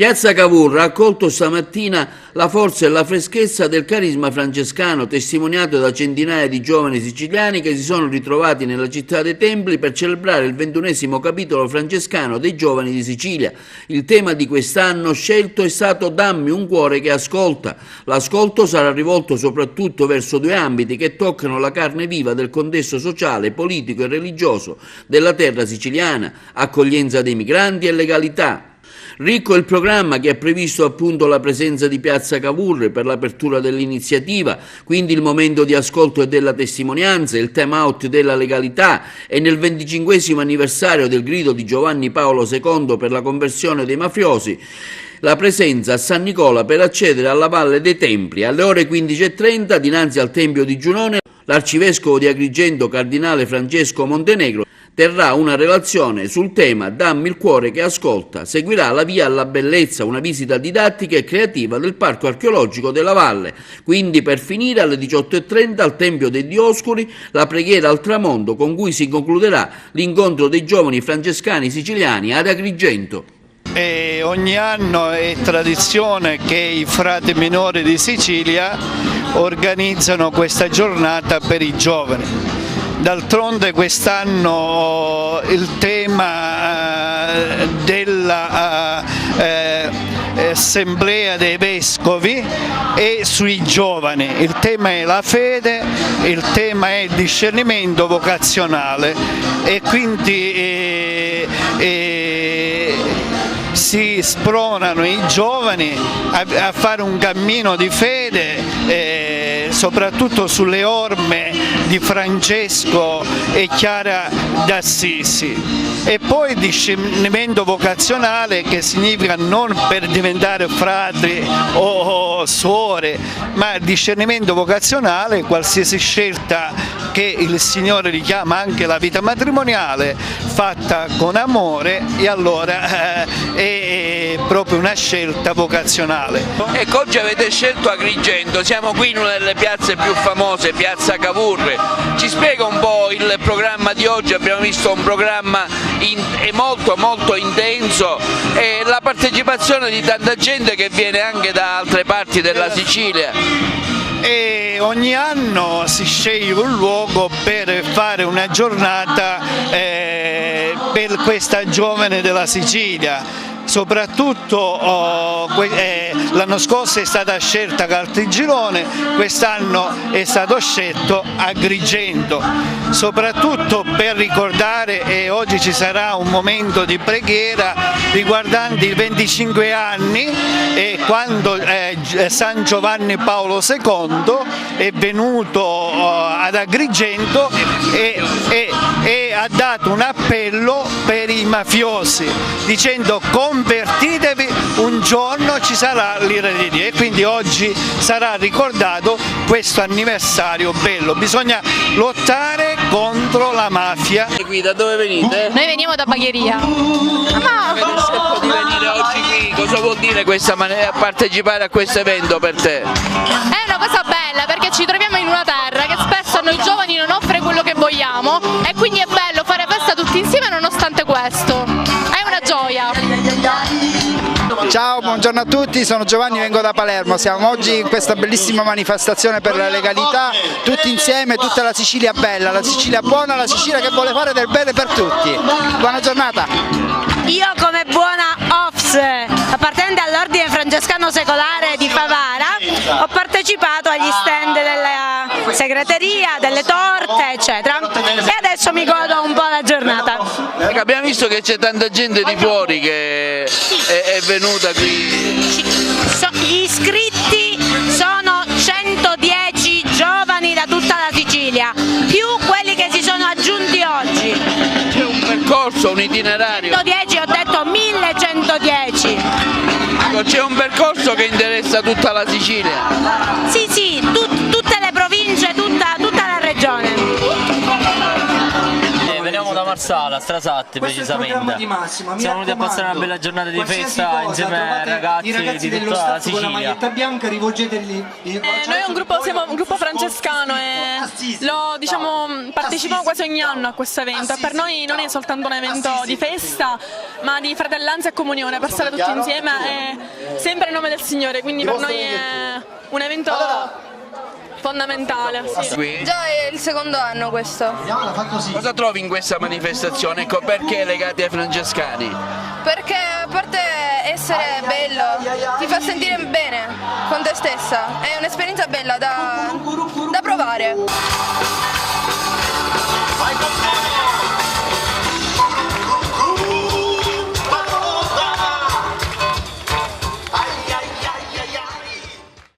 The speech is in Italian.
Piazza Cavour ha accolto stamattina la forza e la freschezza del carisma francescano, testimoniato da centinaia di giovani siciliani che si sono ritrovati nella città dei Templi per celebrare il 21° capitolo francescano dei giovani di Sicilia. Il tema di quest'anno scelto è stato "Dammi un cuore che ascolta". L'ascolto sarà rivolto soprattutto verso due ambiti che toccano la carne viva del contesto sociale, politico e religioso della terra siciliana: accoglienza dei migranti e legalità. Ricco il programma, che ha previsto appunto la presenza di Piazza Cavour per l'apertura dell'iniziativa, quindi il momento di ascolto e della testimonianza, il time out della legalità, e nel 25° anniversario del grido di Giovanni Paolo II per la conversione dei mafiosi, la presenza a San Nicola per accedere alla Valle dei Templi. Alle ore 15:30, dinanzi al Tempio di Giunone, l'arcivescovo di Agrigento, cardinale Francesco Montenegro, terrà una relazione sul tema "Dammi il cuore che ascolta". Seguirà la Via alla Bellezza, una visita didattica e creativa del Parco Archeologico della Valle. Quindi, per finire, alle 18:30 al Tempio dei Dioscuri, la preghiera al tramonto, con cui si concluderà l'incontro dei giovani francescani siciliani ad Agrigento. E ogni anno è tradizione che i frati minori di Sicilia organizzano questa giornata per i giovani. D'altronde quest'anno il tema dell'Assemblea dei Vescovi è sui giovani, il tema è la fede, il tema è il discernimento vocazionale e quindi si spronano i giovani a fare un cammino di fede, soprattutto sulle orme di Francesco e Chiara d'Assisi. E poi discernimento vocazionale, che significa non per diventare frati o suore, ma discernimento vocazionale, qualsiasi scelta che il Signore richiama, anche la vita matrimoniale, fatta con amore, e allora è proprio una scelta vocazionale. Ecco, oggi avete scelto Agrigento, siamo qui in una delle piazze più famose, Piazza Cavour. Ci spiega un po' il programma di oggi? Abbiamo visto un programma molto intenso e la partecipazione di tanta gente che viene anche da altre parti della Sicilia. E ogni anno si sceglie un luogo per fare una giornata per questa giovane della Sicilia. Soprattutto l'anno scorso è stata scelta Caltagirone, quest'anno è stato scelto Agrigento, soprattutto per ricordare, e oggi ci sarà un momento di preghiera riguardante i 25 anni quando San Giovanni Paolo II è venuto ad Agrigento e ha dato un appello per i mafiosi dicendo: convertitevi, un giorno ci sarà l'ira di Dio. E quindi oggi sarà ricordato questo anniversario bello. Bisogna lottare contro la mafia. Qui da dove venite? Noi veniamo da Bagheria. Avete scelto di venire oggi qui, cosa vuol dire questa partecipare a questo evento per te? È una cosa bella, perché ci troviamo in una terra che spesso a noi giovani non offre quello che vogliamo, e quindi è bello fare festa tutti insieme nonostante questo. È una gioia. Ciao, buongiorno a tutti, sono Giovanni, vengo da Palermo. Siamo oggi in questa bellissima manifestazione per la legalità, tutti insieme, tutta la Sicilia bella, la Sicilia buona, la Sicilia che vuole fare del bene per tutti. Buona giornata. Io, come buona OFS, appartenente all'Ordine Francescano Secolare di Favara, ho partecipato agli stand della segreteria, delle torte, eccetera, e adesso mi godo un po' la giornata. Abbiamo visto che c'è tanta gente di fuori che è venuta qui. Gli iscritti sono 110 giovani da tutta la Sicilia, più quelli che si sono aggiunti oggi. C'è un percorso, un itinerario? 110, ho detto 1110. C'è un percorso che interessa tutta la Sicilia? Sì, tutte le province, tutta la regione. Veniamo da Marseille. Sala, Strasatti precisamente. Siamo venuti a passare una bella giornata di festa insieme ai ragazzi di tutta la Sicilia. Noi siamo un gruppo francescano e partecipiamo quasi ogni anno a questo evento. Per noi non è soltanto un evento di festa, ma di fratellanza e comunione, per stare tutti insieme e sempre in nome del Signore, quindi per noi è un evento fondamentale. Sì. Già è il secondo anno questo. Cosa trovi in questa manifestazione? Ecco, perché legati ai francescani? Perché a parte essere bello, ti fa sentire bene con te stessa, è un'esperienza bella da provare.